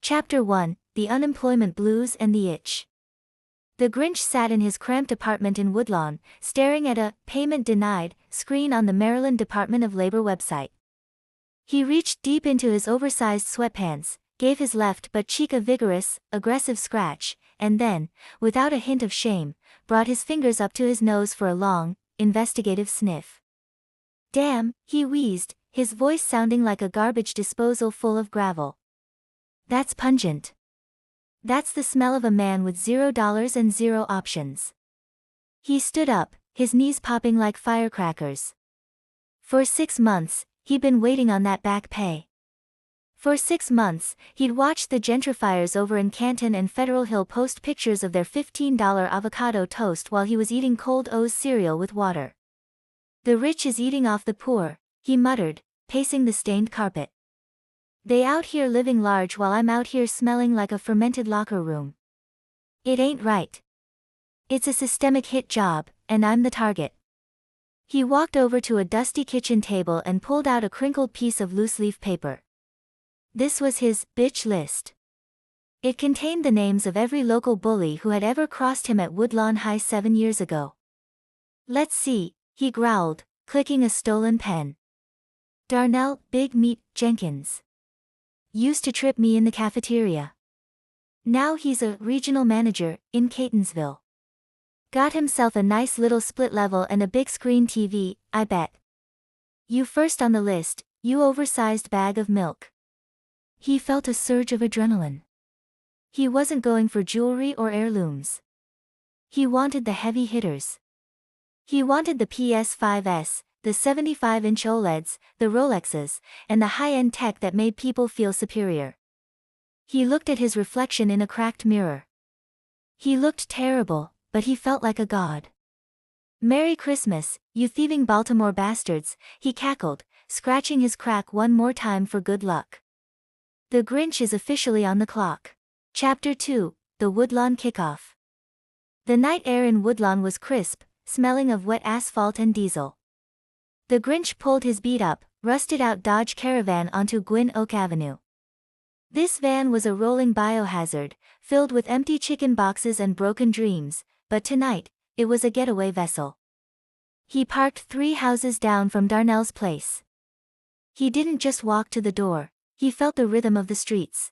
Chapter 1, The Unemployment Blues and the Itch. The Grinch sat in his cramped apartment in Woodlawn, staring at a "payment denied" screen on the Maryland Department of Labor website. He reached deep into his oversized sweatpants, gave his left butt cheek a vigorous, aggressive scratch, and then, without a hint of shame, brought his fingers up to his nose for a long, investigative sniff. "Damn," he wheezed, his voice sounding like a garbage disposal full of gravel. "That's pungent. That's the smell of a man with $0 and zero options." He stood up, his knees popping like firecrackers. For 6 months, he'd been waiting on that back pay. For 6 months, he'd watched the gentrifiers over in Canton and Federal Hill post pictures of their $15 avocado toast while he was eating cold O's cereal with water. "The rich is eating off the poor," he muttered, pacing the stained carpet. "They out here living large while I'm out here smelling like a fermented locker room. It ain't right. It's a systemic hit job, and I'm the target." He walked over to a dusty kitchen table and pulled out a crinkled piece of loose-leaf paper. This was his bitch list. It contained the names of every local bully who had ever crossed him at Woodlawn High 7 years ago. "Let's see," he growled, clicking a stolen pen. "Darnell Big Meat Jenkins. Used to trip me in the cafeteria. Now he's a regional manager in Catonsville. Got himself a nice little split level and a big screen TV, I bet. You first on the list, you oversized bag of milk." He felt a surge of adrenaline. He wasn't going for jewelry or heirlooms. He wanted the heavy hitters. He wanted the PS5s, the 75-inch OLEDs, the Rolexes, and the high-end tech that made people feel superior. He looked at his reflection in a cracked mirror. He looked terrible, but he felt like a god. "Merry Christmas, you thieving Baltimore bastards," he cackled, scratching his crack one more time for good luck. The Grinch is officially on the clock. Chapter 2, The Woodlawn Kickoff. The night air in Woodlawn was crisp, smelling of wet asphalt and diesel. The Grinch pulled his beat-up, rusted-out Dodge Caravan onto Gwynn Oak Avenue. This van was a rolling biohazard, filled with empty chicken boxes and broken dreams, but tonight, it was a getaway vessel. He parked 3 houses down from Darnell's place. He didn't just walk to the door, he felt the rhythm of the streets.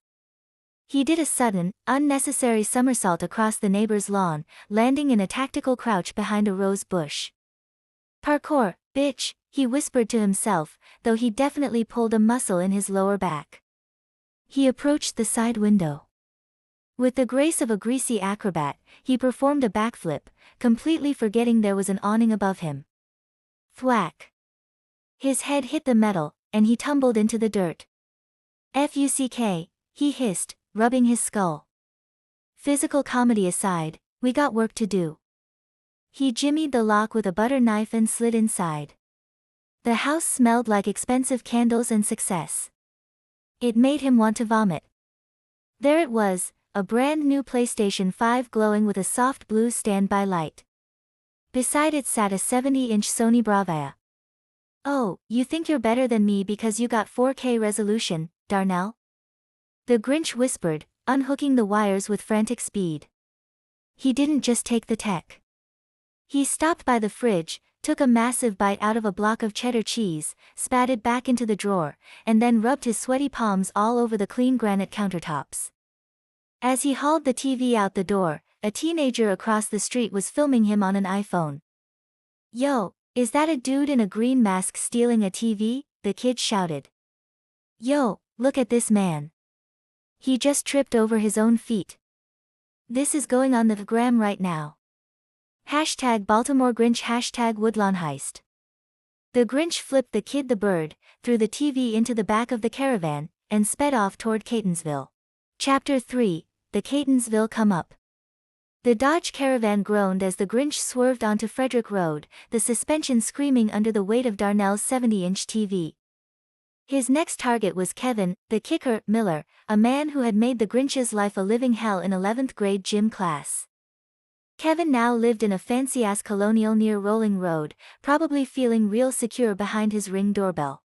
He did a sudden, unnecessary somersault across the neighbor's lawn, landing in a tactical crouch behind a rose bush. "Parkour, bitch," he whispered to himself, though he definitely pulled a muscle in his lower back. He approached the side window. With the grace of a greasy acrobat, he performed a backflip, completely forgetting there was an awning above him. Thwack! His head hit the metal, and he tumbled into the dirt. "Fuck," he hissed, rubbing his skull. "Physical comedy aside, we got work to do." He jimmied the lock with a butter knife and slid inside. The house smelled like expensive candles and success. It made him want to vomit. There it was, a brand new PlayStation 5 glowing with a soft blue standby light. Beside it sat a 70-inch Sony Bravia. "Oh, you think you're better than me because you got 4K resolution, Darnell?" The Grinch whispered, unhooking the wires with frantic speed. He didn't just take the tech. He stopped by the fridge, took a massive bite out of a block of cheddar cheese, spat it back into the drawer, and then rubbed his sweaty palms all over the clean granite countertops. As he hauled the TV out the door, a teenager across the street was filming him on an iPhone. "Yo, is that a dude in a green mask stealing a TV?" the kid shouted. "Yo, look at this man. He just tripped over his own feet. This is going on the gram right now. Hashtag Baltimore Grinch hashtag Woodlawn Heist." The Grinch flipped the kid the bird, threw the TV into the back of the caravan, and sped off toward Catonsville. Chapter 3, The Catonsville Come Up. The Dodge Caravan groaned as the Grinch swerved onto Frederick Road, the suspension screaming under the weight of Darnell's 70-inch TV. His next target was Kevin, the kicker, Miller, a man who had made the Grinch's life a living hell in 11th grade gym class. Kevin now lived in a fancy-ass colonial near Rolling Road, probably feeling real secure behind his Ring doorbell.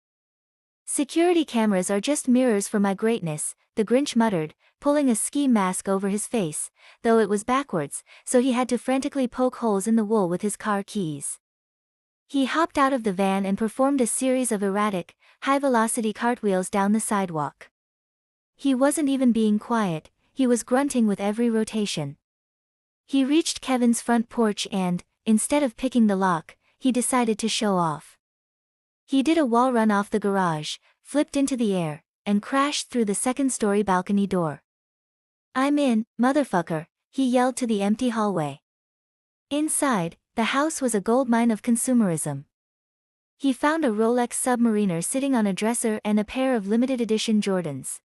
Security cameras are just mirrors for my greatness, the Grinch muttered, pulling a ski mask over his face, though it was backwards, so he had to frantically poke holes in the wool with his car keys. He hopped out of the van and performed a series of erratic, high-velocity cartwheels down the sidewalk. He wasn't even being quiet, he was grunting with every rotation. He reached Kevin's front porch and, instead of picking the lock, he decided to show off. He did a wall run off the garage, flipped into the air, and crashed through the second-story balcony door. "I'm in, motherfucker," he yelled to the empty hallway. Inside, the house was a goldmine of consumerism. He found a Rolex Submariner sitting on a dresser and a pair of limited edition Jordans.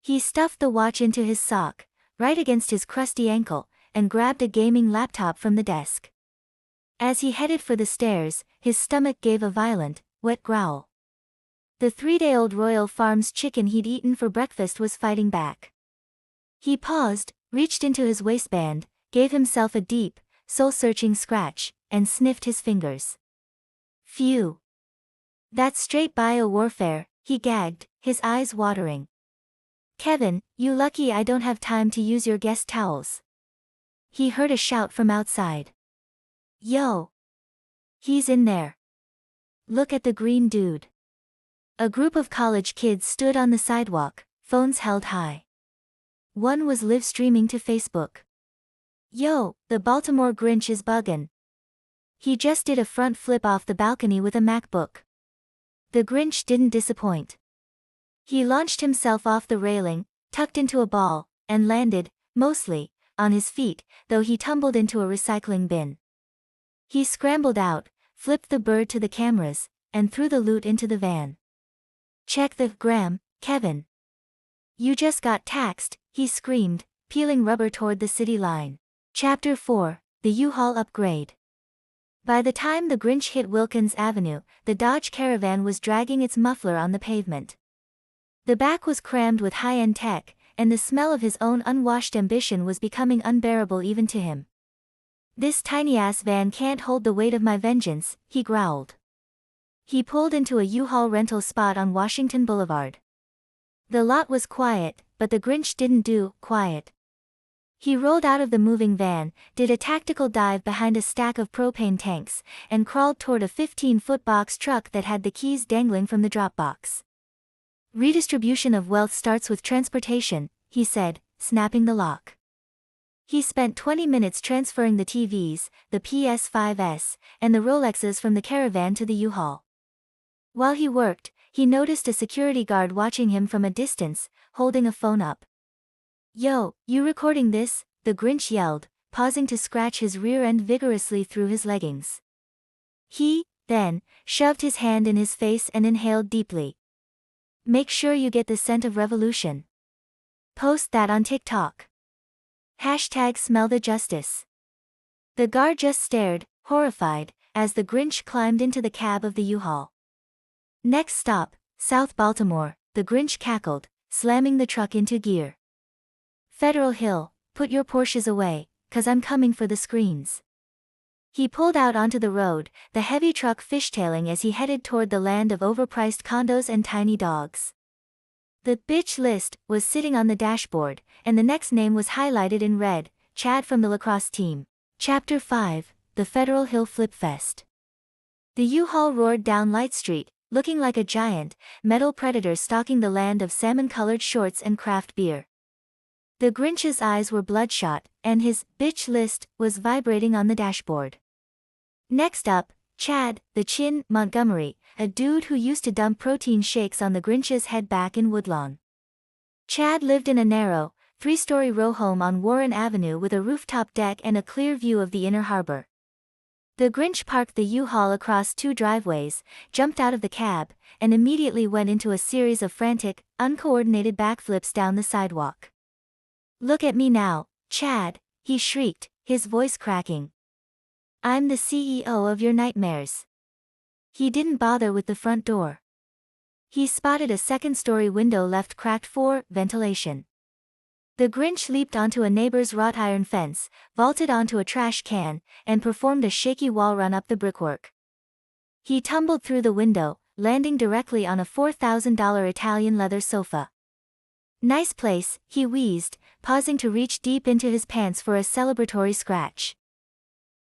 He stuffed the watch into his sock, right against his crusty ankle, and grabbed a gaming laptop from the desk. As he headed for the stairs, his stomach gave a violent, wet growl. The 3-day-old Royal Farms chicken he'd eaten for breakfast was fighting back. He paused, reached into his waistband, gave himself a deep, soul-searching scratch, and sniffed his fingers. Phew. That's straight bio-warfare, he gagged, his eyes watering. "Kevin, you lucky I don't have time to use your guest towels." He heard a shout from outside. "Yo! He's in there. Look at the green dude." A group of college kids stood on the sidewalk, phones held high. One was live streaming to Facebook. "Yo, the Baltimore Grinch is buggin'. He just did a front flip off the balcony with a MacBook." The Grinch didn't disappoint. He launched himself off the railing, tucked into a ball, and landed, mostly, on his feet, though he tumbled into a recycling bin. He scrambled out, flipped the bird to the cameras, and threw the loot into the van. "Check the gram, Kevin. You just got taxed," he screamed, peeling rubber toward the city line. Chapter 4, The U-Haul Upgrade. By the time the Grinch hit Wilkes Avenue, the Dodge Caravan was dragging its muffler on the pavement. The back was crammed with high-end tech, and the smell of his own unwashed ambition was becoming unbearable even to him. "This tiny-ass van can't hold the weight of my vengeance," he growled. He pulled into a U-Haul rental spot on Washington Boulevard. The lot was quiet, but the Grinch didn't do quiet. He rolled out of the moving van, did a tactical dive behind a stack of propane tanks, and crawled toward a 15-foot box truck that had the keys dangling from the drop box. "Redistribution of wealth starts with transportation," he said, snapping the lock. He spent 20 minutes transferring the TVs, the PS5s, and the Rolexes from the caravan to the U-Haul. While he worked, he noticed a security guard watching him from a distance, holding a phone up. "Yo, you recording this?" the Grinch yelled, pausing to scratch his rear end vigorously through his leggings. He, then, shoved his hand in his face and inhaled deeply. "Make sure you get the scent of revolution. Post that on TikTok. #SmellTheJustice." The guard just stared, horrified, as the Grinch climbed into the cab of the U-Haul. "Next stop, South Baltimore," the Grinch cackled, slamming the truck into gear. "Federal Hill, put your Porsches away, 'cause I'm coming for the screens." He pulled out onto the road, the heavy truck fishtailing as he headed toward the land of overpriced condos and tiny dogs. The bitch list was sitting on the dashboard, and the next name was highlighted in red, Chad from the lacrosse team. Chapter 5, The Federal Hill Flip Fest. The U-Haul roared down Light Street, looking like a giant, metal predator stalking the land of salmon-colored shorts and craft beer. The Grinch's eyes were bloodshot, and his bitch list was vibrating on the dashboard. Next up, Chad, the Chin, Montgomery, a dude who used to dump protein shakes on the Grinch's head back in Woodlawn. Chad lived in a narrow, 3-story row home on Warren Avenue with a rooftop deck and a clear view of the inner harbor. The Grinch parked the U-Haul across 2 driveways, jumped out of the cab, and immediately went into a series of frantic, uncoordinated backflips down the sidewalk. "Look at me now, Chad," he shrieked, his voice cracking. "I'm the CEO of your nightmares." He didn't bother with the front door. He spotted a second-story window left cracked for ventilation. The Grinch leaped onto a neighbor's wrought iron fence, vaulted onto a trash can, and performed a shaky wall run up the brickwork. He tumbled through the window, landing directly on a $4,000 Italian leather sofa. "Nice place," he wheezed, pausing to reach deep into his pants for a celebratory scratch.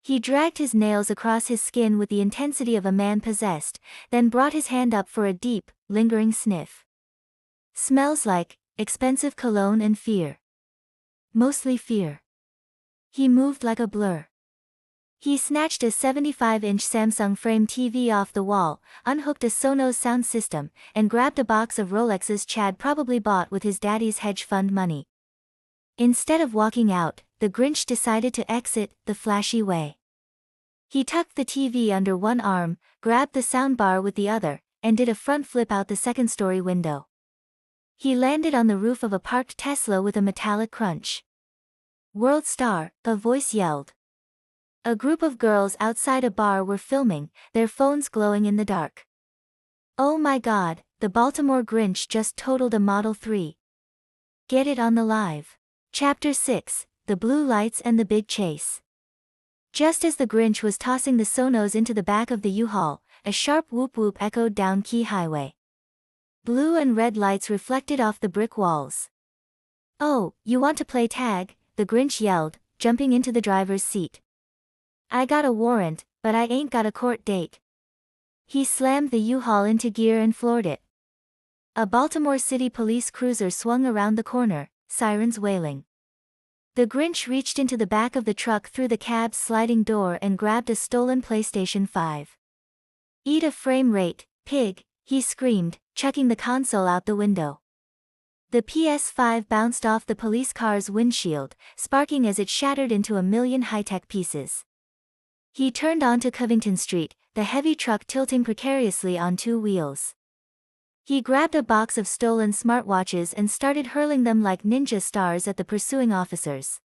He dragged his nails across his skin with the intensity of a man possessed, then brought his hand up for a deep, lingering sniff. "Smells like expensive cologne and fear. Mostly fear." He moved like a blur. He snatched a 75-inch Samsung frame TV off the wall, unhooked a Sonos sound system, and grabbed a box of Rolexes Chad probably bought with his daddy's hedge fund money. Instead of walking out, the Grinch decided to exit the flashy way. He tucked the TV under one arm, grabbed the soundbar with the other, and did a front flip out the second-story window. He landed on the roof of a parked Tesla with a metallic crunch. "World star," a voice yelled. A group of girls outside a bar were filming, their phones glowing in the dark. "Oh my God, the Baltimore Grinch just totaled a Model 3. Get it on the live." Chapter 6, The Blue Lights and the Big Chase. Just as the Grinch was tossing the Sonos into the back of the U-Haul, a sharp whoop-whoop echoed down Key Highway. Blue and red lights reflected off the brick walls. "Oh, you want to play tag?" the Grinch yelled, jumping into the driver's seat. "I got a warrant, but I ain't got a court date." He slammed the U-Haul into gear and floored it. A Baltimore City police cruiser swung around the corner, sirens wailing. The Grinch reached into the back of the truck through the cab's sliding door and grabbed a stolen PlayStation 5. "Eat a frame rate, pig," he screamed, chucking the console out the window. The PS5 bounced off the police car's windshield, sparking as it shattered into a million high-tech pieces. He turned onto Covington Street, the heavy truck tilting precariously on two wheels. He grabbed a box of stolen smartwatches and started hurling them like ninja stars at the pursuing officers.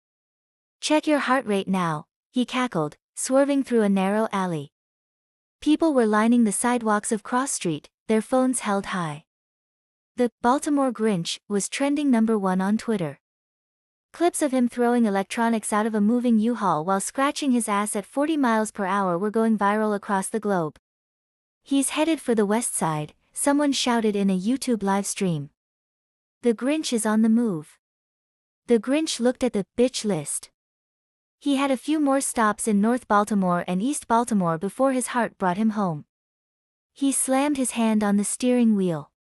"Check your heart rate now," he cackled, swerving through a narrow alley. People were lining the sidewalks of Cross Street, their phones held high. The Baltimore Grinch was trending #1 on Twitter. Clips of him throwing electronics out of a moving U-Haul while scratching his ass at 40 miles per hour were going viral across the globe. "He's headed for the West Side," someone shouted in a YouTube live stream. "The Grinch is on the move." The Grinch looked at the bitch list. He had a few more stops in North Baltimore and East Baltimore before his heart brought him home. He slammed his hand on the steering wheel.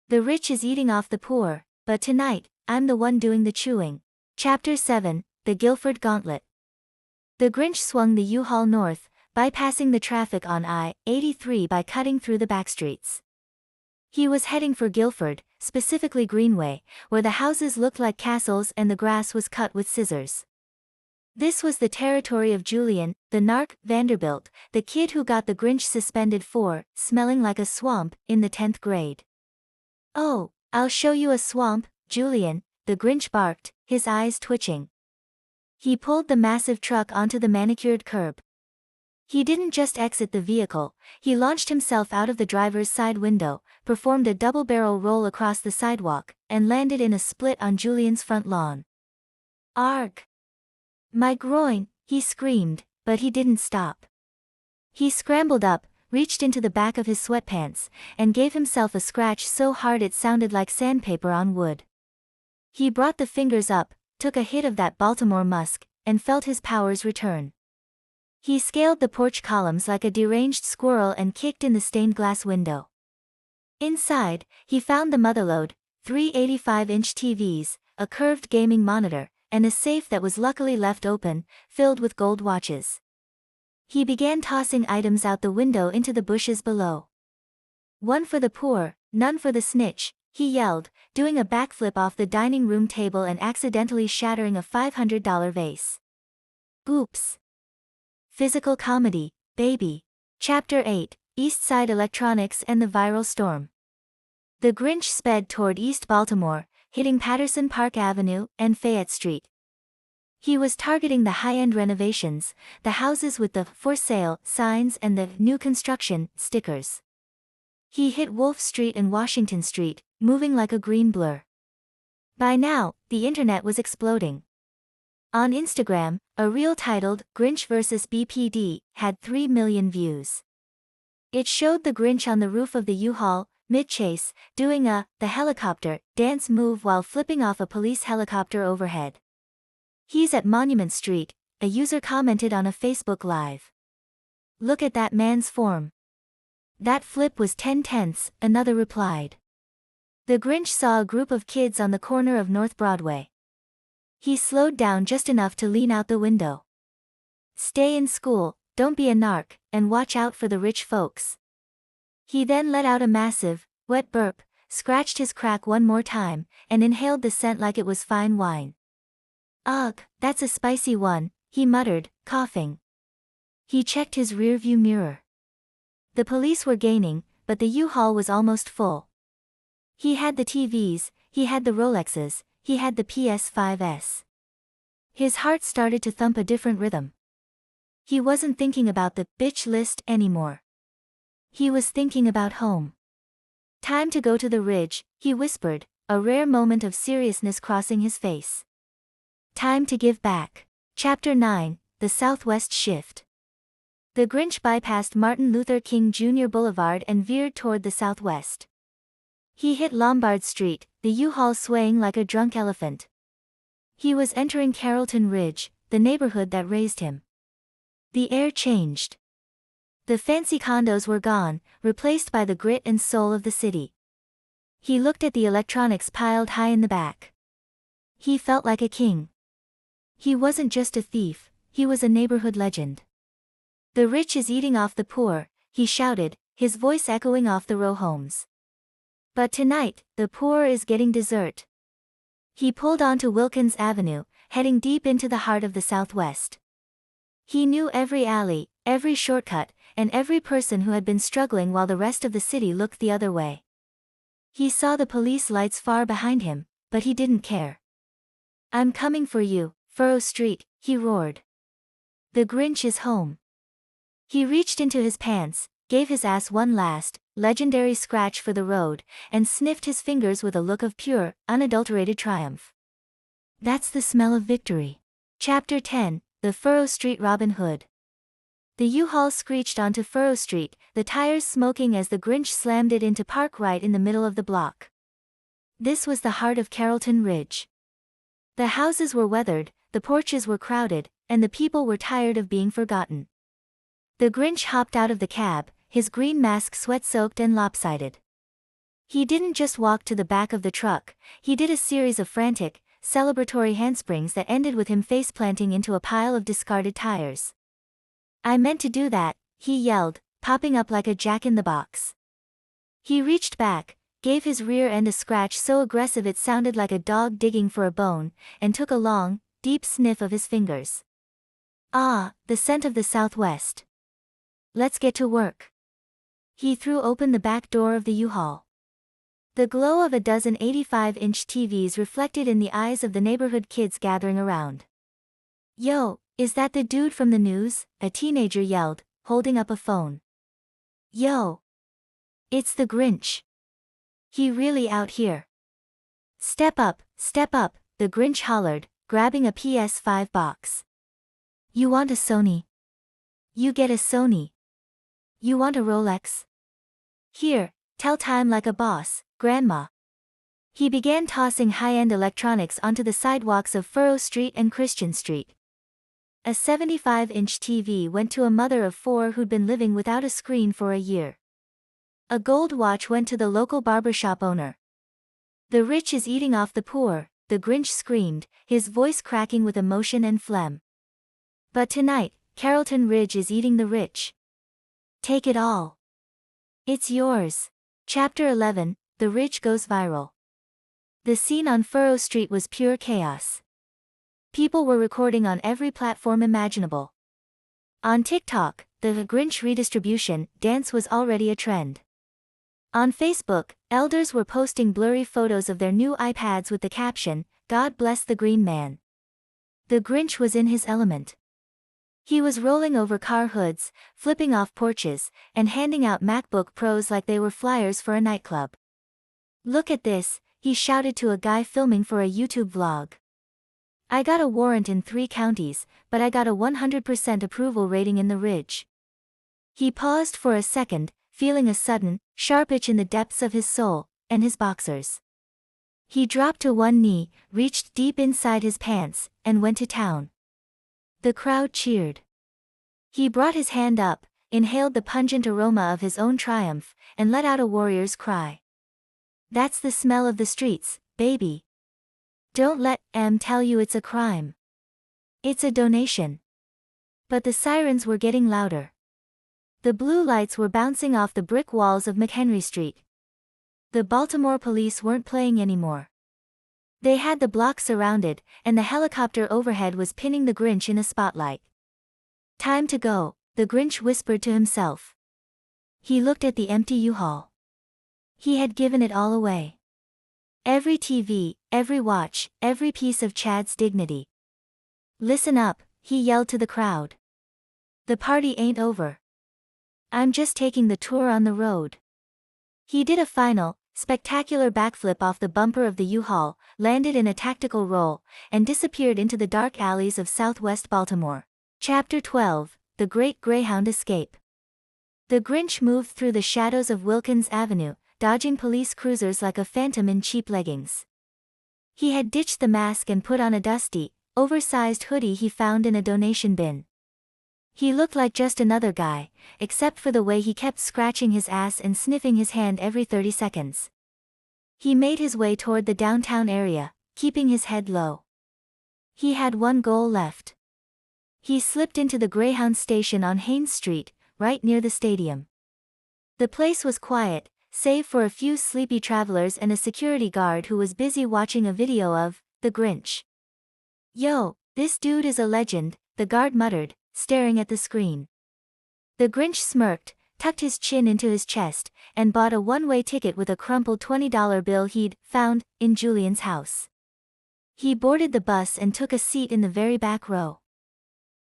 "The rich is eating off the poor, but tonight, I'm the one doing the chewing." Chapter 7, The Guilford Gauntlet. The Grinch swung the U-Haul north, bypassing the traffic on I-83 by cutting through the backstreets. He was heading for Guilford, specifically Greenway, where the houses looked like castles and the grass was cut with scissors. This was the territory of Julian, the narc, Vanderbilt, the kid who got the Grinch suspended for smelling like a swamp in the 10th grade. "Oh, I'll show you a swamp, Julian," the Grinch barked, his eyes twitching. He pulled the massive truck onto the manicured curb. He didn't just exit the vehicle, he launched himself out of the driver's side window, performed a double-barrel roll across the sidewalk, and landed in a split on Julian's front lawn. "Arg! My groin," he screamed, but he didn't stop. He scrambled up, reached into the back of his sweatpants, and gave himself a scratch so hard it sounded like sandpaper on wood. He brought the fingers up, took a hit of that Baltimore musk, and felt his powers return. He scaled the porch columns like a deranged squirrel and kicked in the stained glass window. Inside, he found the motherlode, 3 85-inch TVs, a curved gaming monitor, and a safe that was luckily left open, filled with gold watches. He began tossing items out the window into the bushes below. "One for the poor, none for the snitch," he yelled, doing a backflip off the dining room table and accidentally shattering a $500 vase. Oops. Physical comedy, baby. Chapter 8, East Side Electronics and the Viral Storm. The Grinch sped toward East Baltimore, hitting Patterson Park Avenue and Fayette Street. He was targeting the high-end renovations, the houses with the "for sale" signs and the "new construction" stickers. He hit Wolf Street and Washington Street, moving like a green blur. By now, the internet was exploding. On Instagram, a reel titled "Grinch vs. BPD" had 3 million views. It showed the Grinch on the roof of the U-Haul, mid-chase, doing the helicopter dance move while flipping off a police helicopter overhead. "He's at Monument Street," a user commented on a Facebook Live. "Look at that man's form. That flip was 10/10", another replied. The Grinch saw a group of kids on the corner of North Broadway. He slowed down just enough to lean out the window. "Stay in school, don't be a narc, and watch out for the rich folks." He then let out a massive, wet burp, scratched his crack one more time, and inhaled the scent like it was fine wine. "Ugh, that's a spicy one," he muttered, coughing. He checked his rearview mirror. The police were gaining, but the U-Haul was almost full. He had the TVs, he had the Rolexes, he had the PS5s. His heart started to thump a different rhythm. He wasn't thinking about the bitch list anymore. He was thinking about home. "Time to go to the Ridge," he whispered, a rare moment of seriousness crossing his face. Time to give back. Chapter 9, The Southwest Shift. The Grinch bypassed Martin Luther King Jr. Boulevard and veered toward the southwest. He hit Lombard Street, the U-Haul swaying like a drunk elephant. He was entering Carrollton Ridge, the neighborhood that raised him. The air changed. The fancy condos were gone, replaced by the grit and soul of the city. He looked at the electronics piled high in the back. He felt like a king. He wasn't just a thief, he was a neighborhood legend. "The rich is eating off the poor," he shouted, his voice echoing off the row homes. "But tonight, the poor is getting dessert." He pulled onto Wilkes Avenue, heading deep into the heart of the Southwest. He knew every alley, every shortcut, and every person who had been struggling while the rest of the city looked the other way. He saw the police lights far behind him, but he didn't care. "I'm coming for you, Furrow Street," he roared. "The Grinch is home." He reached into his pants, gave his ass one last, legendary scratch for the road, and sniffed his fingers with a look of pure, unadulterated triumph. That's the smell of victory. Chapter 10, The Furrow Street Robin Hood. The U-Haul screeched onto Furrow Street, the tires smoking as the Grinch slammed it into park right in the middle of the block. This was the heart of Carrollton Ridge. The houses were weathered, the porches were crowded, and the people were tired of being forgotten. The Grinch hopped out of the cab, his green mask sweat-soaked and lopsided. He didn't just walk to the back of the truck, he did a series of frantic, celebratory handsprings that ended with him face-planting into a pile of discarded tires. "I meant to do that," he yelled, popping up like a jack-in-the-box. He reached back, gave his rear end a scratch so aggressive it sounded like a dog digging for a bone, and took a long, deep sniff of his fingers. Ah, the scent of the Southwest. "Let's get to work." He threw open the back door of the U-Haul. The glow of a dozen 85-inch TVs reflected in the eyes of the neighborhood kids gathering around. "Yo, is that the dude from the news?" a teenager yelled, holding up a phone. "Yo! It's the Grinch. He really out here." Step up," the Grinch hollered, grabbing a PS5 box. "You want a Sony? You get a Sony. You want a Rolex? Here, tell time like a boss, Grandma." He began tossing high-end electronics onto the sidewalks of Furrow Street and Christian Street. A 75-inch TV went to a mother of 4 who'd been living without a screen for a year. A gold watch went to the local barbershop owner. "The rich is eating off the poor," the Grinch screamed, his voice cracking with emotion and phlegm. "But tonight, Carrollton Ridge is eating the rich. Take it all. It's yours." Chapter 11, The Ridge Goes Viral. The scene on Furrow Street was pure chaos. People were recording on every platform imaginable. On TikTok, the Grinch redistribution dance was already a trend. On Facebook, elders were posting blurry photos of their new iPads with the caption, "God bless the green man." The Grinch was in his element. He was rolling over car hoods, flipping off porches, and handing out MacBook Pros like they were flyers for a nightclub. "Look at this," he shouted to a guy filming for a YouTube vlog. "I got a warrant in 3 counties, but I got a 100% approval rating in the Ridge." He paused for a second, feeling a sudden, sharp itch in the depths of his soul, and his boxers. He dropped to one knee, reached deep inside his pants, and went to town. The crowd cheered. He brought his hand up, inhaled the pungent aroma of his own triumph, and let out a warrior's cry. That's the smell of the streets, baby. Don't let M tell you it's a crime. It's a donation. But the sirens were getting louder. The blue lights were bouncing off the brick walls of McHenry Street. The Baltimore police weren't playing anymore. They had the block surrounded, and the helicopter overhead was pinning the Grinch in a spotlight. Time to go, the Grinch whispered to himself. He looked at the empty U-Haul. He had given it all away. Every TV, every watch, every piece of Chad's dignity. Listen up, he yelled to the crowd. The party ain't over. I'm just taking the tour on the road. He did a final, spectacular backflip off the bumper of the U-Haul, landed in a tactical roll, and disappeared into the dark alleys of Southwest Baltimore. Chapter 12, The Great Greyhound Escape. The Grinch moved through the shadows of Wilkes Avenue, dodging police cruisers like a phantom in cheap leggings. He had ditched the mask and put on a dusty, oversized hoodie he found in a donation bin. He looked like just another guy, except for the way he kept scratching his ass and sniffing his hand every 30 seconds. He made his way toward the downtown area, keeping his head low. He had one goal left. He slipped into the Greyhound station on Haynes Street, right near the stadium. The place was quiet, save for a few sleepy travelers and a security guard who was busy watching a video of The Grinch. Yo, this dude is a legend, the guard muttered, staring at the screen. The Grinch smirked, tucked his chin into his chest, and bought a one-way ticket with a crumpled $20 bill he'd found in Julian's house. He boarded the bus and took a seat in the very back row.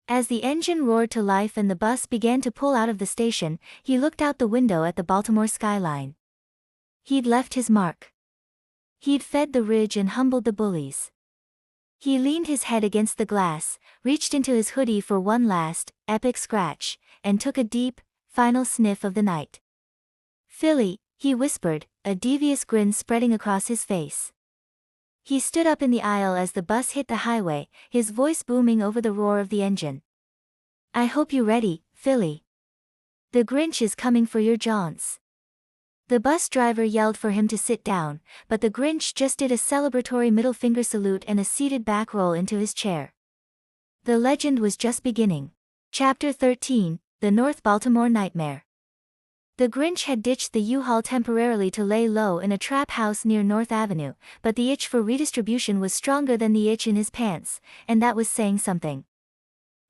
As the engine roared to life and the bus began to pull out of the station, he looked out the window at the Baltimore skyline. He'd left his mark. He'd fed the ridge and humbled the bullies. He leaned his head against the glass, reached into his hoodie for one last, epic scratch, and took a deep, final sniff of the night. Philly, he whispered, a devious grin spreading across his face. He stood up in the aisle as the bus hit the highway, his voice booming over the roar of the engine. I hope you're ready, Philly. The Grinch is coming for your jaunts. The bus driver yelled for him to sit down, but the Grinch just did a celebratory middle finger salute and a seated back roll into his chair. The legend was just beginning. Chapter 13, The North Baltimore Nightmare. The Grinch had ditched the U-Haul temporarily to lay low in a trap house near North Avenue, but the itch for redistribution was stronger than the itch in his pants, and that was saying something.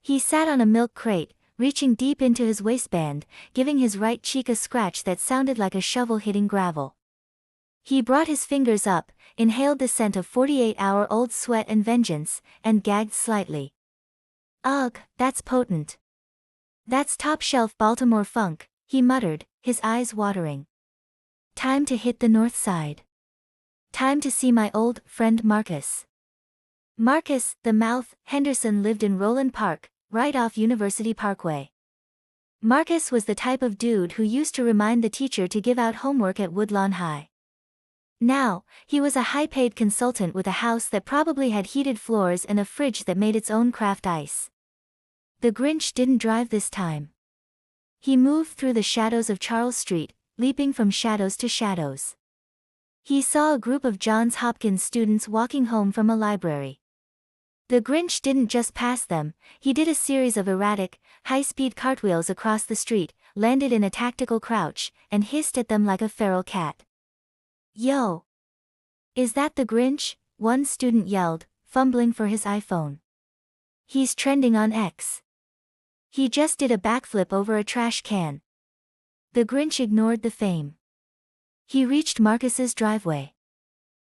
He sat on a milk crate, reaching deep into his waistband, giving his right cheek a scratch that sounded like a shovel hitting gravel. He brought his fingers up, inhaled the scent of 48-hour-old sweat and vengeance, and gagged slightly. Ugh, that's potent. That's top-shelf Baltimore funk, he muttered, his eyes watering. Time to hit the north side. Time to see my old friend Marcus. Marcus, the Mouth, Henderson lived in Roland Park, right off University Parkway. Marcus was the type of dude who used to remind the teacher to give out homework at Woodlawn High. Now, he was a high-paid consultant with a house that probably had heated floors and a fridge that made its own craft ice. The Grinch didn't drive this time. He moved through the shadows of Charles Street, leaping from shadows to shadows. He saw a group of Johns Hopkins students walking home from a library. The Grinch didn't just pass them, he did a series of erratic, high-speed cartwheels across the street, landed in a tactical crouch, and hissed at them like a feral cat. Yo! Is that the Grinch? One student yelled, fumbling for his iPhone. He's trending on X. He just did a backflip over a trash can. The Grinch ignored the fame. He reached Marcus's driveway.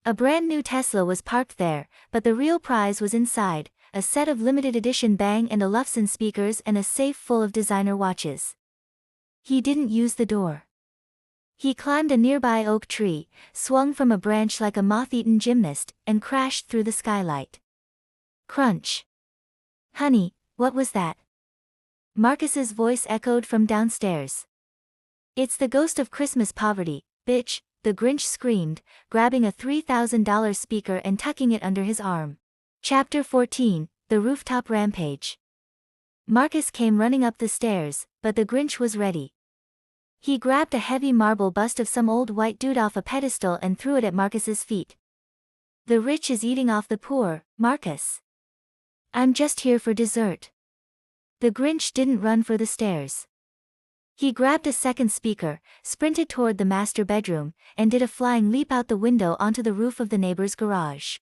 A brand new Tesla was parked there, but the real prize was inside, a set of limited edition Bang & Olufsen speakers and a safe full of designer watches. He didn't use the door. He climbed a nearby oak tree, swung from a branch like a moth-eaten gymnast, and crashed through the skylight. Crunch. Honey, what was that? Marcus's voice echoed from downstairs. It's the ghost of Christmas poverty, bitch, the Grinch screamed, grabbing a $3,000 speaker and tucking it under his arm. Chapter 14, The Rooftop Rampage. Marcus came running up the stairs, but the Grinch was ready. He grabbed a heavy marble bust of some old white dude off a pedestal and threw it at Marcus's feet. The rich is eating off the poor, Marcus. I'm just here for dessert. The Grinch didn't run for the stairs. He grabbed a second speaker, sprinted toward the master bedroom, and did a flying leap out the window onto the roof of the neighbor's garage.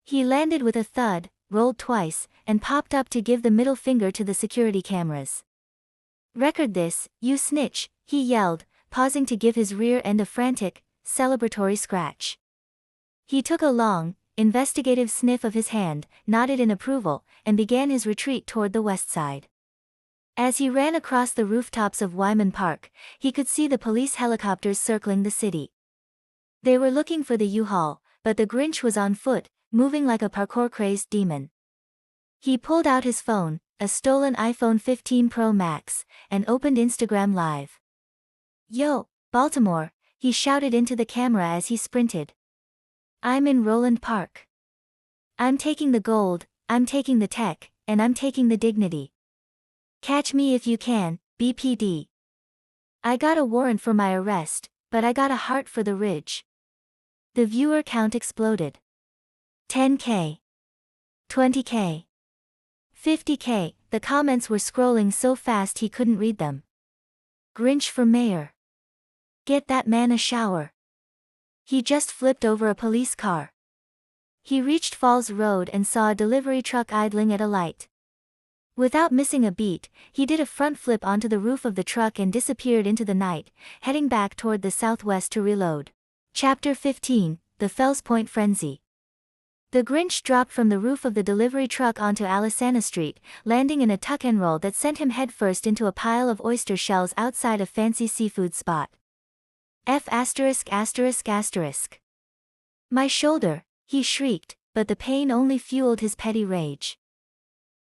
He landed with a thud, rolled twice, and popped up to give the middle finger to the security cameras. "Record this, you snitch," he yelled, pausing to give his rear end a frantic, celebratory scratch. He took a long, investigative sniff of his hand, nodded in approval, and began his retreat toward the west side. As he ran across the rooftops of Wyman Park, he could see the police helicopters circling the city. They were looking for the U-Haul, but the Grinch was on foot, moving like a parkour-crazed demon. He pulled out his phone, a stolen iPhone 15 Pro Max, and opened Instagram Live. "Yo, Baltimore," he shouted into the camera as he sprinted. "I'm in Roland Park. I'm taking the gold, I'm taking the tech, and I'm taking the dignity. Catch me if you can, BPD. I got a warrant for my arrest, but I got a heart for the Ridge." The viewer count exploded. 10K. 20K. 50K, the comments were scrolling so fast he couldn't read them. "Grinch for mayor. Get that man a shower. He just flipped over a police car." He reached Falls Road and saw a delivery truck idling at a light. Without missing a beat, he did a front flip onto the roof of the truck and disappeared into the night, heading back toward the southwest to reload. Chapter 15, The Fells Point Frenzy. The Grinch dropped from the roof of the delivery truck onto Alisana Street, landing in a tuck-and-roll that sent him headfirst into a pile of oyster shells outside a fancy seafood spot. F******. My shoulder, he shrieked, but the pain only fueled his petty rage.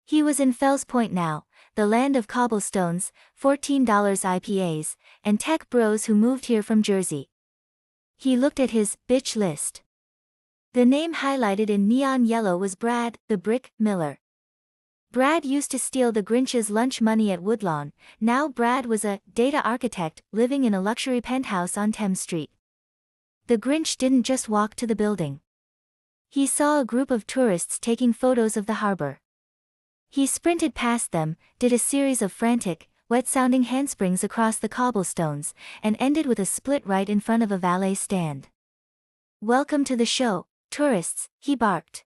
He was in Fells Point now, the land of cobblestones, $14 IPAs, and tech bros who moved here from Jersey. He looked at his bitch list. The name highlighted in neon yellow was Brad, the Brick Miller. Brad used to steal the Grinch's lunch money at Woodlawn. Now Brad was a data architect living in a luxury penthouse on Thames Street. The Grinch didn't just walk to the building. He saw a group of tourists taking photos of the harbor. He sprinted past them, did a series of frantic, wet-sounding handsprings across the cobblestones, and ended with a split right in front of a valet stand. "Welcome to the show, tourists," he barked.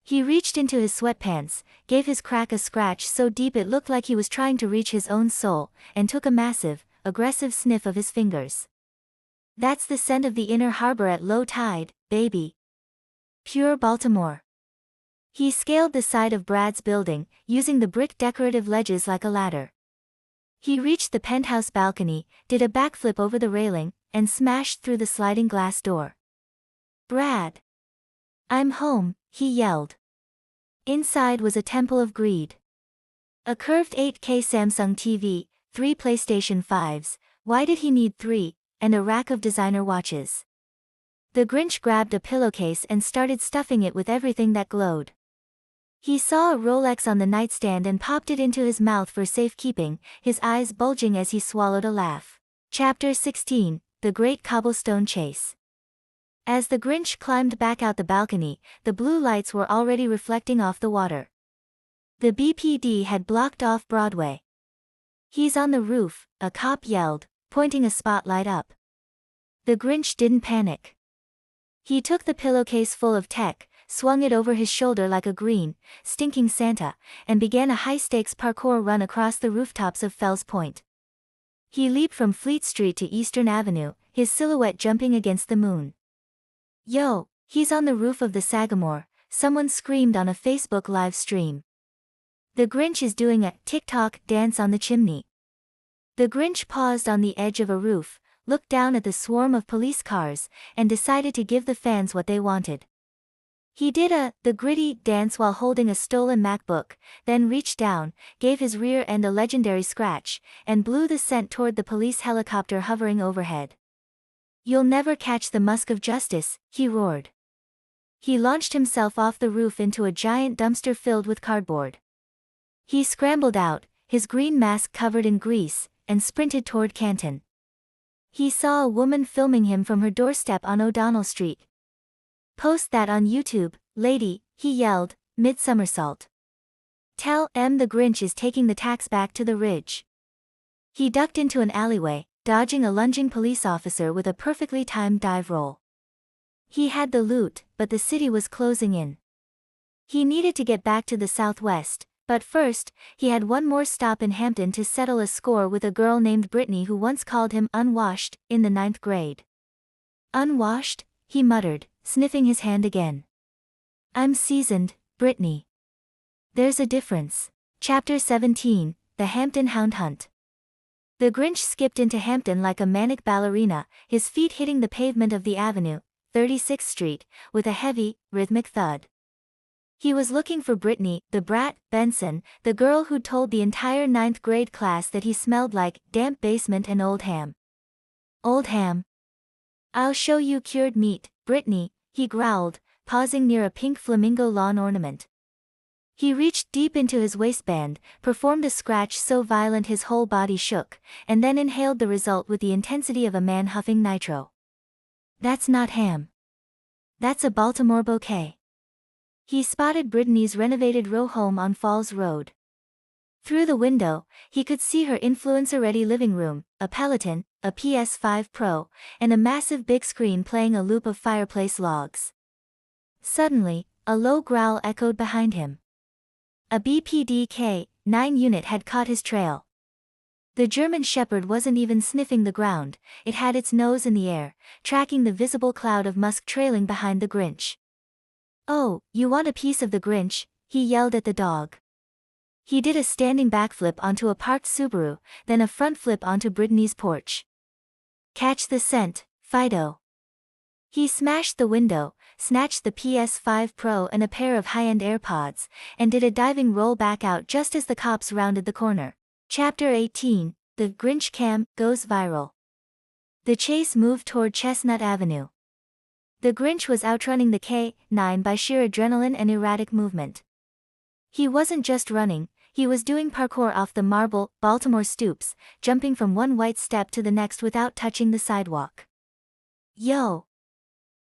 He reached into his sweatpants, gave his crack a scratch so deep it looked like he was trying to reach his own soul, and took a massive, aggressive sniff of his fingers. "That's the scent of the inner harbor at low tide, baby. Pure Baltimore." He scaled the side of Brad's building, using the brick decorative ledges like a ladder. He reached the penthouse balcony, did a backflip over the railing, and smashed through the sliding glass door. "Brad! I'm home," he yelled. Inside was a temple of greed. A curved 8K Samsung TV, 3 PlayStation 5s, why did he need 3, and a rack of designer watches. The Grinch grabbed a pillowcase and started stuffing it with everything that glowed. He saw a Rolex on the nightstand and popped it into his mouth for safekeeping, his eyes bulging as he swallowed a laugh. Chapter 16, The Great Cobblestone Chase. As the Grinch climbed back out the balcony, the blue lights were already reflecting off the water. The BPD had blocked off Broadway. "He's on the roof," a cop yelled, pointing a spotlight up. The Grinch didn't panic. He took the pillowcase full of tech, swung it over his shoulder like a green, stinking Santa, and began a high-stakes parkour run across the rooftops of Fells Point. He leaped from Fleet Street to Eastern Avenue, his silhouette jumping against the moon. "Yo, he's on the roof of the Sagamore," someone screamed on a Facebook live stream. "The Grinch is doing a TikTok dance on the chimney." The Grinch paused on the edge of a roof, looked down at the swarm of police cars, and decided to give the fans what they wanted. He did the gritty dance while holding a stolen MacBook, then reached down, gave his rear end a legendary scratch, and blew the scent toward the police helicopter hovering overhead. "You'll never catch the musk of justice," he roared. He launched himself off the roof into a giant dumpster filled with cardboard. He scrambled out, his green mask covered in grease, and sprinted toward Canton. He saw a woman filming him from her doorstep on O'Donnell Street. "Post that on YouTube, lady," he yelled, mid-somersault. "Tell the Grinch is taking the tax back to the Ridge." He ducked into an alleyway, dodging a lunging police officer with a perfectly timed dive roll. He had the loot, but the city was closing in. He needed to get back to the Southwest, but first, he had one more stop in Hampton to settle a score with a girl named Brittany who once called him unwashed in the 9th grade. "Unwashed?" he muttered, sniffing his hand again. "I'm seasoned, Brittany." There's a difference. Chapter 17, The Hampton Hound Hunt. The Grinch skipped into Hampton like a manic ballerina, his feet hitting the pavement of the avenue, 36th Street, with a heavy, rhythmic thud. He was looking for Brittany, the brat, Benson, the girl who'd told the entire 9th grade class that he smelled like damp basement and old ham. Old ham. "I'll show you cured meat, Brittany," he growled, pausing near a pink flamingo lawn ornament. He reached deep into his waistband, performed a scratch so violent his whole body shook, and then inhaled the result with the intensity of a man huffing nitro. "That's not ham. That's a Baltimore bouquet." He spotted Brittany's renovated row home on Falls Road. Through the window, he could see her influencer-ready living room, a Peloton, a PS5 Pro, and a massive big screen playing a loop of fireplace logs. Suddenly, a low growl echoed behind him. A BPD-K-9 unit had caught his trail. The German Shepherd wasn't even sniffing the ground, it had its nose in the air, tracking the visible cloud of musk trailing behind the Grinch. "Oh, you want a piece of the Grinch?" he yelled at the dog. He did a standing backflip onto a parked Subaru, then a front flip onto Brittany's porch. "Catch the scent, Fido." He smashed the window, snatched the PS5 Pro and a pair of high-end AirPods, and did a diving roll back out just as the cops rounded the corner. Chapter 18, The Grinch Cam Goes Viral. The chase moved toward Chestnut Avenue. The Grinch was outrunning the K-9 by sheer adrenaline and erratic movement. He wasn't just running, he was doing parkour off the marble, Baltimore stoops, jumping from one white step to the next without touching the sidewalk. "Yo!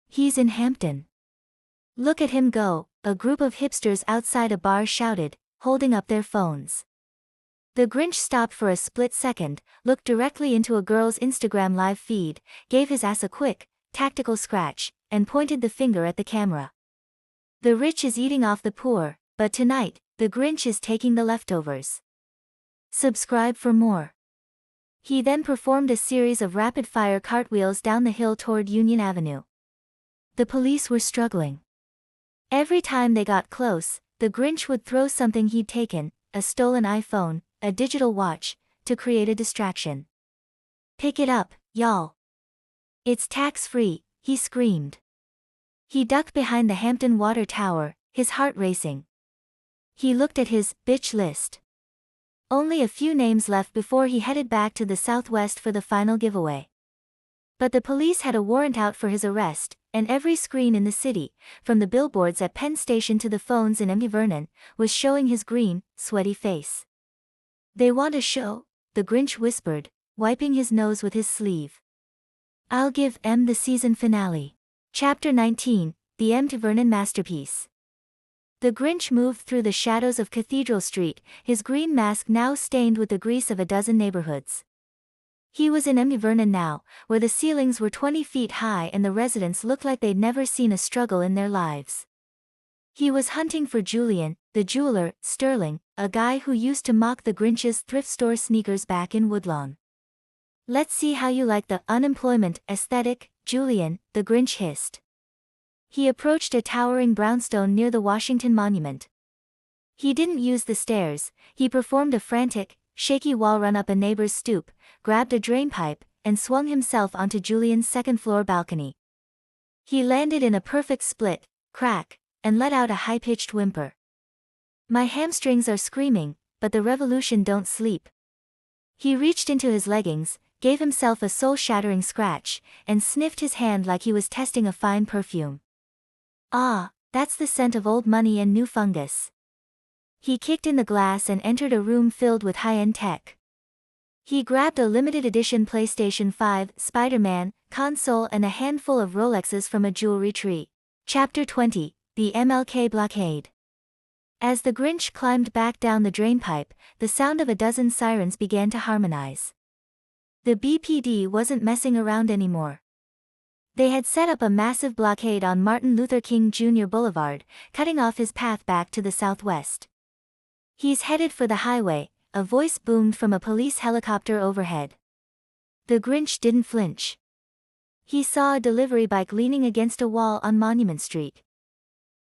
He's in Hampton. Look at him go," a group of hipsters outside a bar shouted, holding up their phones. The Grinch stopped for a split second, looked directly into a girl's Instagram live feed, gave his ass a quick, tactical scratch, and pointed the finger at the camera. "The rich is eating off the poor, but tonight, the Grinch is taking the leftovers. Subscribe for more." He then performed a series of rapid-fire cartwheels down the hill toward Union Avenue. The police were struggling. Every time they got close, the Grinch would throw something he'd taken, a stolen iPhone, a digital watch, to create a distraction. "Pick it up, y'all. It's tax-free," he screamed. He ducked behind the Hampton Water Tower, his heart racing. He looked at his bitch list. Only a few names left before he headed back to the Southwest for the final giveaway. But the police had a warrant out for his arrest, and every screen in the city, from the billboards at Penn Station to the phones in empty Vernon, was showing his green, sweaty face. "They want a show?" the Grinch whispered, wiping his nose with his sleeve. "I'll give the season finale." Chapter 19, The empty Vernon Masterpiece. The Grinch moved through the shadows of Cathedral Street, his green mask now stained with the grease of a dozen neighborhoods. He was in empty Vernon now, where the ceilings were 20 feet high and the residents looked like they'd never seen a struggle in their lives. He was hunting for Julian, the jeweler, Sterling, a guy who used to mock the Grinch's thrift store sneakers back in Woodlawn. "Let's see how you like the unemployment aesthetic, Julian," the Grinch hissed. He approached a towering brownstone near the Washington Monument. He didn't use the stairs, he performed a frantic, shaky wall run up a neighbor's stoop, grabbed a drainpipe, and swung himself onto Julian's second-floor balcony. He landed in a perfect split, crack, and let out a high-pitched whimper. "My hamstrings are screaming, but the revolution don't sleep." He reached into his leggings, gave himself a soul-shattering scratch, and sniffed his hand like he was testing a fine perfume. "Ah, that's the scent of old money and new fungus." He kicked in the glass and entered a room filled with high-end tech. He grabbed a limited edition PlayStation 5, Spider-Man, console and a handful of Rolexes from a jewelry tree. Chapter 20, The MLK Blockade. As the Grinch climbed back down the drainpipe, the sound of a dozen sirens began to harmonize. The BPD wasn't messing around anymore. They had set up a massive blockade on Martin Luther King Jr. Boulevard, cutting off his path back to the southwest. "He's headed for the highway," a voice boomed from a police helicopter overhead. The Grinch didn't flinch. He saw a delivery bike leaning against a wall on Monument Street.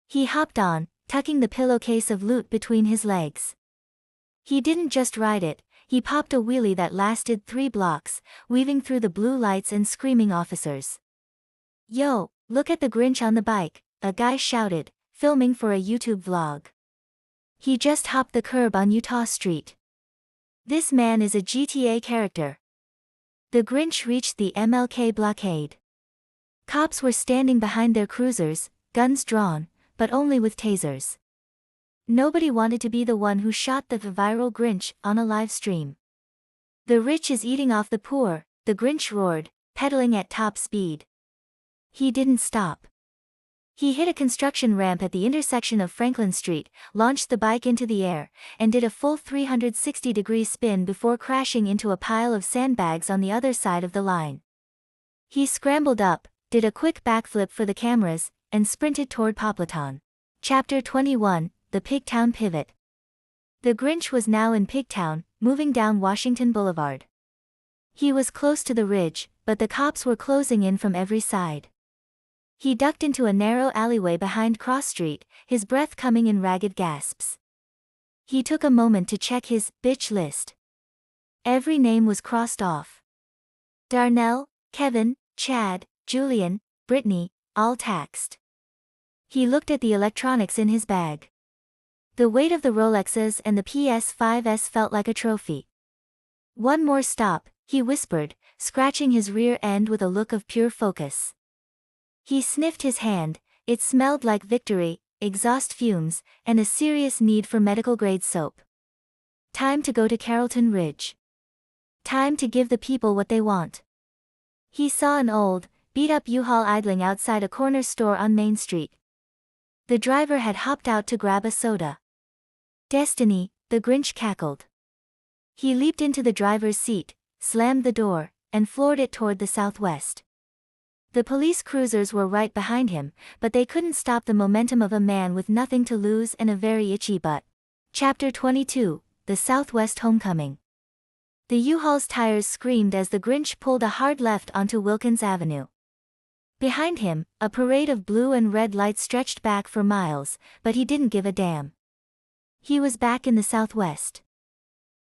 He hopped on, tucking the pillowcase of loot between his legs. He didn't just ride it, he popped a wheelie that lasted 3 blocks, weaving through the blue lights and screaming officers. "Yo, look at the Grinch on the bike," a guy shouted, filming for a YouTube vlog. "He just hopped the curb on Utah Street. This man is a GTA character." The Grinch reached the MLK blockade. Cops were standing behind their cruisers, guns drawn, but only with tasers. Nobody wanted to be the one who shot the viral Grinch on a live stream. "The rich is eating off the poor," the Grinch roared, pedaling at top speed. He didn't stop. He hit a construction ramp at the intersection of Franklin Street, launched the bike into the air, and did a full 360-degree spin before crashing into a pile of sandbags on the other side of the line. He scrambled up, did a quick backflip for the cameras, and sprinted toward Poplaton. Chapter 21, The Pigtown Pivot. The Grinch was now in Pigtown, moving down Washington Boulevard. He was close to the ridge, but the cops were closing in from every side. He ducked into a narrow alleyway behind Cross Street, his breath coming in ragged gasps. He took a moment to check his bitch list. Every name was crossed off. Darnell, Kevin, Chad, Julian, Brittany, all taxed. He looked at the electronics in his bag. The weight of the Rolexes and the PS5s felt like a trophy. "One more stop," he whispered, scratching his rear end with a look of pure focus. He sniffed his hand, it smelled like victory, exhaust fumes, and a serious need for medical-grade soap. Time to go to Carrollton Ridge. Time to give the people what they want. He saw an old, beat-up U-Haul idling outside a corner store on Main Street. The driver had hopped out to grab a soda. "Destiny," the Grinch cackled. He leaped into the driver's seat, slammed the door, and floored it toward the southwest. The police cruisers were right behind him, but they couldn't stop the momentum of a man with nothing to lose and a very itchy butt. Chapter 22, The Southwest Homecoming. The U-Haul's tires screamed as the Grinch pulled a hard left onto Wilkes Avenue. Behind him, a parade of blue and red lights stretched back for miles, but he didn't give a damn. He was back in the Southwest.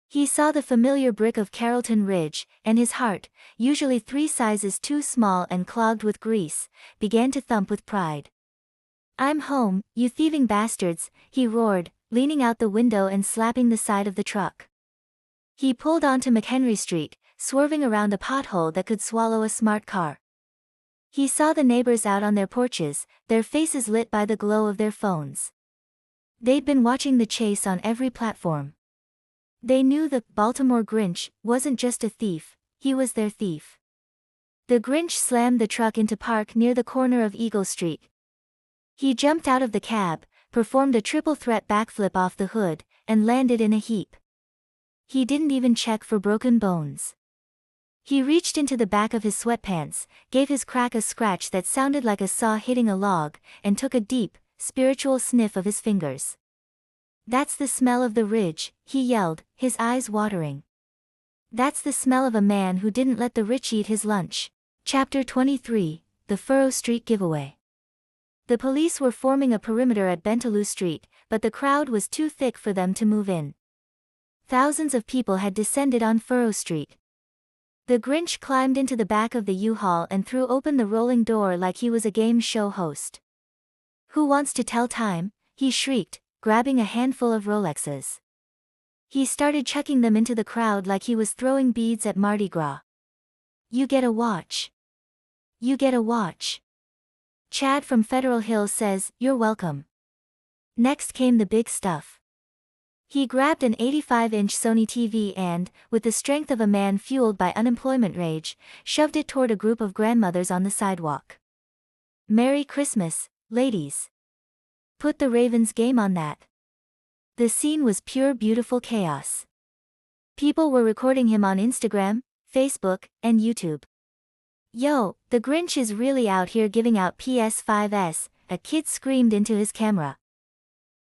He saw the familiar brick of Carrollton Ridge, and his heart, usually 3 sizes too small and clogged with grease, began to thump with pride. "I'm home, you thieving bastards," he roared, leaning out the window and slapping the side of the truck. He pulled onto McHenry Street, swerving around a pothole that could swallow a smart car. He saw the neighbors out on their porches, their faces lit by the glow of their phones. They'd been watching the chase on every platform. They knew the Baltimore Grinch wasn't just a thief, he was their thief. The Grinch slammed the truck into park near the corner of Eagle Street. He jumped out of the cab, performed a triple threat backflip off the hood, and landed in a heap. He didn't even check for broken bones. He reached into the back of his sweatpants, gave his crack a scratch that sounded like a saw hitting a log, and took a deep, spiritual sniff of his fingers. "That's the smell of the ridge," he yelled, his eyes watering. "That's the smell of a man who didn't let the rich eat his lunch." Chapter 23, The Furrow Street Giveaway. The police were forming a perimeter at Bentaloo Street, but the crowd was too thick for them to move in. Thousands of people had descended on Furrow Street. The Grinch climbed into the back of the U-Haul and threw open the rolling door like he was a game show host. Who wants to tell time? He shrieked, grabbing a handful of Rolexes. He started chucking them into the crowd like he was throwing beads at Mardi Gras. You get a watch. You get a watch. Chad from Federal Hill says, you're welcome. Next came the big stuff. He grabbed an 85-inch Sony TV and, with the strength of a man fueled by unemployment rage, shoved it toward a group of grandmothers on the sidewalk. Merry Christmas, ladies. Put the Ravens game on that. The scene was pure beautiful chaos. People were recording him on Instagram, Facebook, and YouTube. Yo, the Grinch is really out here giving out PS5s, a kid screamed into his camera.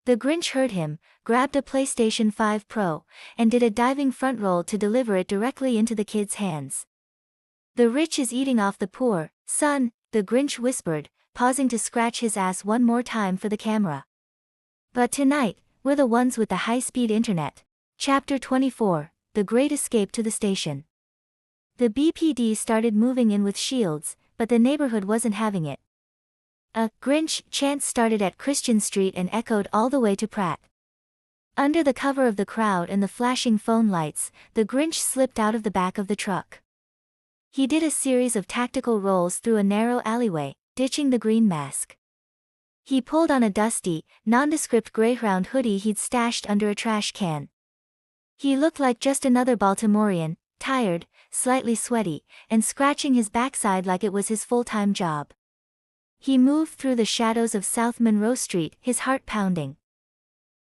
The Grinch heard him, grabbed a PlayStation 5 Pro, and did a diving front roll to deliver it directly into the kid's hands. The rich is eating off the poor, son, the Grinch whispered, pausing to scratch his ass one more time for the camera. But tonight, we're the ones with the high-speed internet. Chapter 24, The Great Escape to the Station. The BPD started moving in with shields, but the neighborhood wasn't having it. A Grinch chant started at Christian Street and echoed all the way to Pratt. Under the cover of the crowd and the flashing phone lights, the Grinch slipped out of the back of the truck. He did a series of tactical rolls through a narrow alleyway, ditching the green mask. He pulled on a dusty, nondescript greyhound hoodie he'd stashed under a trash can. He looked like just another Baltimorean, tired, slightly sweaty, and scratching his backside like it was his full-time job. He moved through the shadows of South Monroe Street, his heart pounding.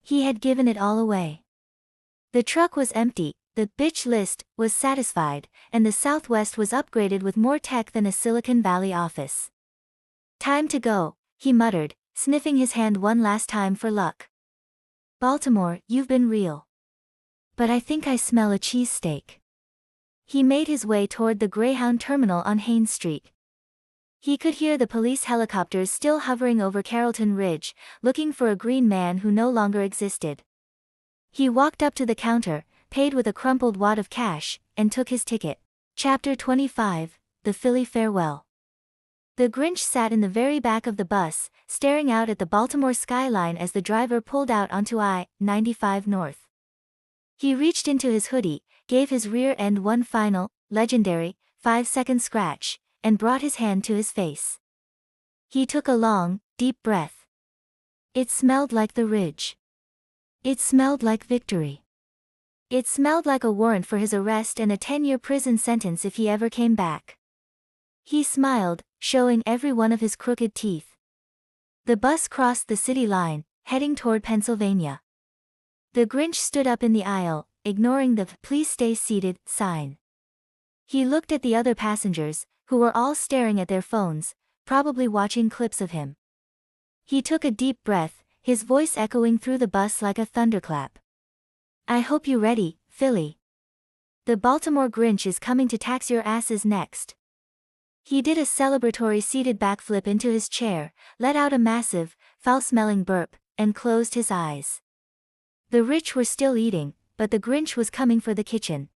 He had given it all away. The truck was empty, the bitch list was satisfied, and the Southwest was upgraded with more tech than a Silicon Valley office. Time to go, he muttered, sniffing his hand one last time for luck. Baltimore, you've been real. But I think I smell a cheesesteak. He made his way toward the Greyhound terminal on Haynes Street. He could hear the police helicopters still hovering over Carrollton Ridge, looking for a green man who no longer existed. He walked up to the counter, paid with a crumpled wad of cash, and took his ticket. Chapter 25, The Philly Farewell. The Grinch sat in the very back of the bus, staring out at the Baltimore skyline as the driver pulled out onto I-95 North. He reached into his hoodie, gave his rear end one final, legendary, 5-second scratch, and brought his hand to his face. He took a long, deep breath. It smelled like the Ridge. It smelled like victory. It smelled like a warrant for his arrest and a 10-year prison sentence if he ever came back. He smiled, showing every one of his crooked teeth. The bus crossed the city line, heading toward Pennsylvania. The Grinch stood up in the aisle, ignoring the "Please stay seated" sign. He looked at the other passengers, who were all staring at their phones, probably watching clips of him. He took a deep breath, his voice echoing through the bus like a thunderclap. I hope you're ready, Philly. The Baltimore Grinch is coming to tax your asses next. He did a celebratory seated backflip into his chair, let out a massive, foul-smelling burp, and closed his eyes. The rich were still eating, but the Grinch was coming for the kitchen.